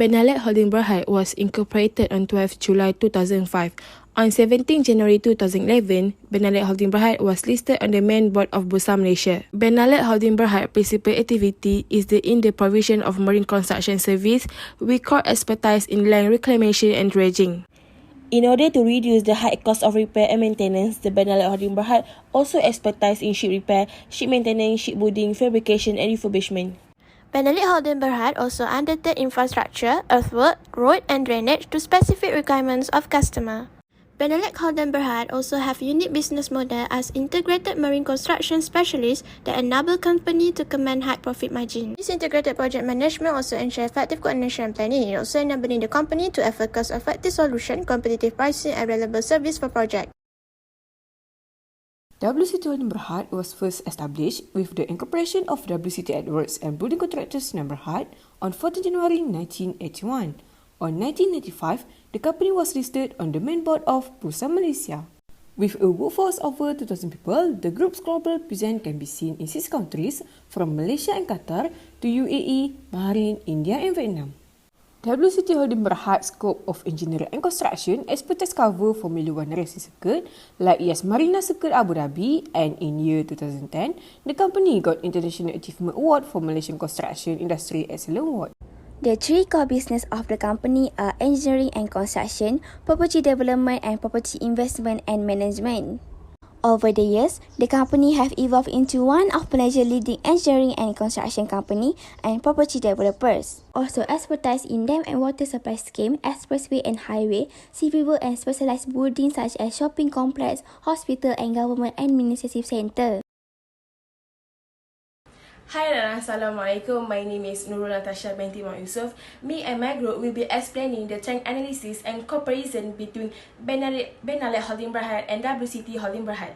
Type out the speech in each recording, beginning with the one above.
Benalec Holding Berhad was incorporated on 12 July 2005. On 17 January 2011, Benalec Holding Berhad was listed on the main board of Bursa Malaysia. Benalec Holding Berhad principal activity is in the provision of marine construction service with core expertise in land reclamation and dredging. In order to reduce the high cost of repair and maintenance, the Benalec Holding Berhad also expertise in ship repair, ship maintenance, shipbuilding, fabrication and refurbishment. Benalec Holding Berhad also undertake infrastructure, earthwork, road and drainage to specific requirements of customer. Benalec Holding Berhad also have unique business model as integrated marine construction specialist that enable company to command high profit margin. This integrated project management also ensure effective coordination and planning. It also enabling the company to offer cost-effective solution, competitive pricing and reliable service for project. WCT Holding Berhad was first established with the incorporation of WCT Edwards and Building Contractors Berhad on 14 January 1981. On 1995, the company was listed on the main board of Bursa Malaysia. With a workforce of over 2,000 people, the group's global presence can be seen in 6 countries from Malaysia and Qatar to UAE, Bahrain, India and Vietnam. WCT Holding Berhad's scope of engineering and construction expertise cover Formula 1 racing circuit like Yas Marina Circuit Abu Dhabi, and in year 2010, the company got International Achievement Award for Malaysian Construction Industry Excellence Award. The three core business of the company are engineering and construction, property development and property investment and management. Over the years, the company have evolved into one of Malaysia's leading engineering and construction company and property developers. Also expertise in dam and water supply scheme, expressway and highway, civil work and specialized buildings such as shopping complex, hospital and government administrative centre. Hi and Assalamualaikum, my name is Nurul, Natasha, Binti, Yusuf. Me and my group will be explaining the trend analysis and comparison between Benalec Holding Berhad and WCT Holding Berhad.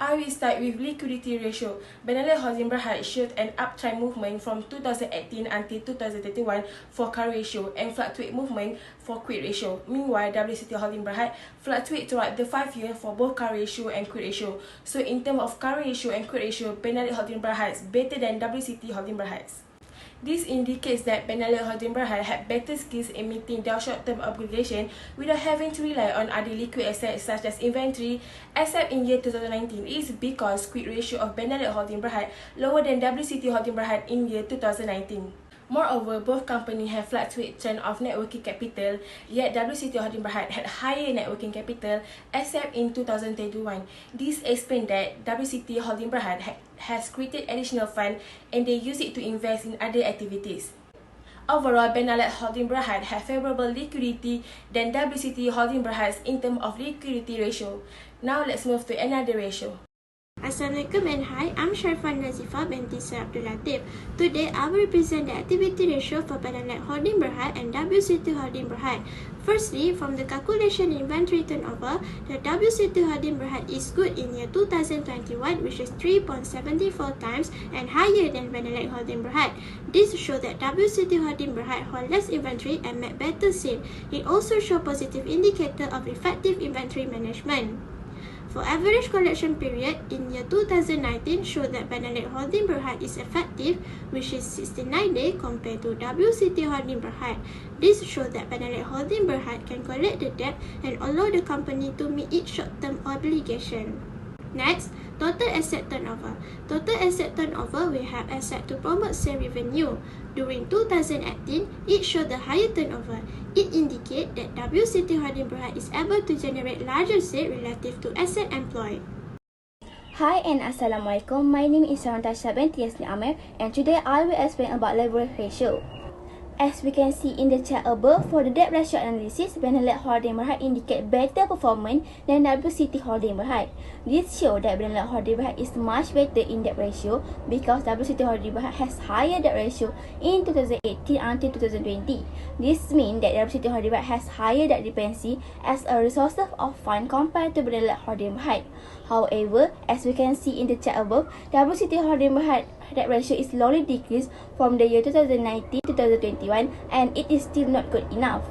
I will start with liquidity ratio. Benalec Holding Berhad showed an uptrend movement from 2018 until 2021 for CAR ratio and fluctuate movement for quit ratio. Meanwhile, WCT Holding Berhad fluctuate throughout the 5 years for both CAR ratio and quit ratio. So in terms of CAR ratio and quit ratio, Benalec Holding Berhad is better than WCT Holding Berhad. This indicates that Benalec Holding Berhad had better skills in meeting their short-term obligation without having to rely on other liquid assets such as inventory, except in year 2019 is because quit ratio of Benalec Holding Berhad lower than WCT Holding Berhad in year 2019. Moreover, both companies have fluctuated trend of net working capital, yet WCT Holding Berhad had higher net working capital except in 2021. This explains that WCT Holding Berhad has created additional fund and they use it to invest in other activities. Overall, Benalec Holding Berhad had favorable liquidity than WCT Holding Berhad in terms of liquidity ratio. Now let's move to another ratio. Assalamualaikum and hi, I'm Sharifah Nazifa, Binti, Syed, Abdul, Latif. Today, I will present the activity ratio for Benalec Holding Berhad and WCT Holding Berhad. Firstly, from the calculation inventory turnover, the WCT Holding Berhad is good in year 2021, which is 3.74 times and higher than Benalec Holding Berhad. This shows that WCT Holding Berhad hold less inventory and make better sale. It also shows positive indicator of effective inventory management. For average collection period, in year 2019 showed that Benalec Holding Berhad is effective, which is 69 days compared to WCT Holding Berhad. This shows that Benalec Holding Berhad can collect the debt and allow the company to meet its short-term obligation. Next, total asset turnover. Total asset turnover will have asset to promote sale revenue. During 2018, it showed the higher turnover. It indicates that WCT Holding Berhad is able to generate larger sale relative to asset employed. Hi and Assalamualaikum, my name is Natasha binti Yasni Amir and today I will explain about leverage ratio. As we can see in the chart above, for the debt ratio analysis, Benalec Holding Berhad indicate better performance than WCT Holding Berhad. This shows that Benalec Holding Berhad is much better in debt ratio because WCT Holding Berhad has higher debt ratio in 2018 until 2020. This means that WCT Holding Berhad has higher debt dependency as a resource of fund compared to Benalec Holding Berhad. However, as we can see in the chart above, WCT Holding Berhad debt ratio is slowly decreased from the year 2019 to 2021 and it is still not good enough.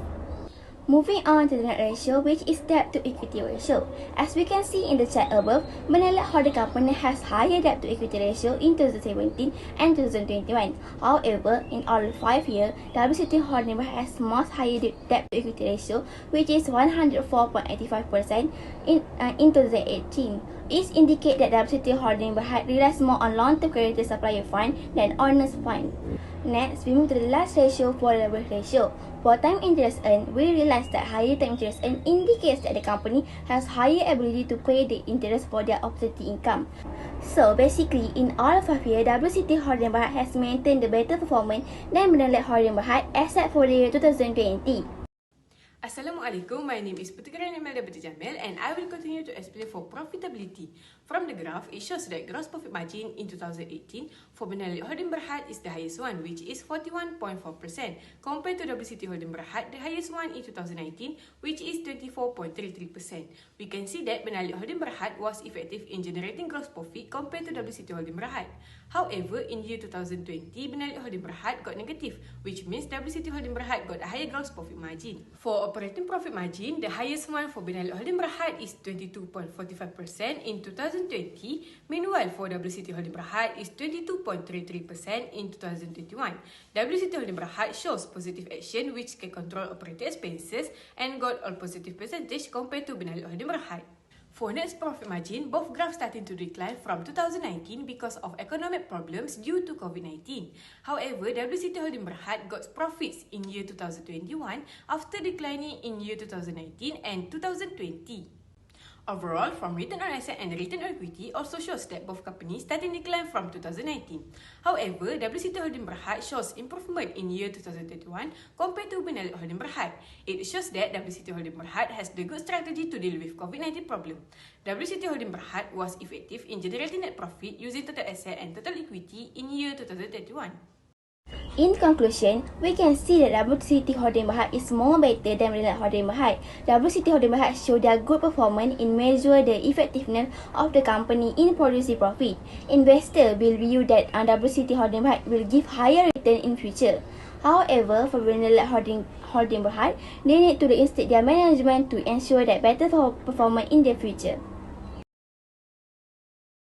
Moving on to the next ratio, which is debt to equity ratio. As we can see in the chart above, Benalec Holding Company has higher debt to equity ratio in 2017 and 2021. However, in all 5 years, WCT Holding has much higher debt to equity ratio, which is 104.85% in 2018. It indicates that WCT Holding relies more on long-term creditor supplier fund than owners fund. Next, we move to the last ratio for leverage ratio. For time interest earned, we realize that higher time interest earned indicates that the company has higher ability to pay the interest for their operating income. So basically, in all 5 years, WCT Holding Berhad has maintained the better performance than Benalec Holding Berhad except for the year 2020. Assalamualaikum, my name is Putri and Emelda Jamil, and I will continue to explain for profitability. From the graph, it shows that gross profit margin in 2018 for Benalec Holding Berhad is the highest one, which is 41.4%, compared to WCT Holding Berhad, the highest one in 2019, which is 24.33%. We can see that Benalec Holding Berhad was effective in generating gross profit compared to WCT Holding Berhad. However, in year 2020, Benalec Holding Berhad got negative, which means WCT Holding Berhad got a higher gross profit margin. For operating profit margin, the highest one for Benalec Holding Berhad is 22.45% in 2020. Meanwhile, for WCT Holding Berhad is 22.33% in 2021. WCT Holding Berhad shows positive action which can control operating expenses and got all positive percentage compared to Benalec Holding Berhad. For net profit margin, both graphs starting to decline from 2019 because of economic problems due to COVID-19. However, WCT Holding Berhad got profits in year 2021 after declining in year 2019 and 2020. Overall, from return on asset and return on equity also shows that both companies starting decline from 2019. However, WCT Holding Berhad shows improvement in year 2021 compared to Benalec Holding Berhad. It shows that WCT Holding Berhad has the good strategy to deal with COVID-19 problem. WCT Holding Berhad was effective in generating net profit using total asset and total equity in year 2021. In conclusion, we can see that WCT Holding Berhad is more better than Benalec Holding Berhad. WCT Holding Berhad show their good performance in measure the effectiveness of the company in producing profit. Investor will view that WCT Holding Berhad will give higher return in future. However, for Benalec Holding Berhad, they need to reinstate their management to ensure that better performance in the future.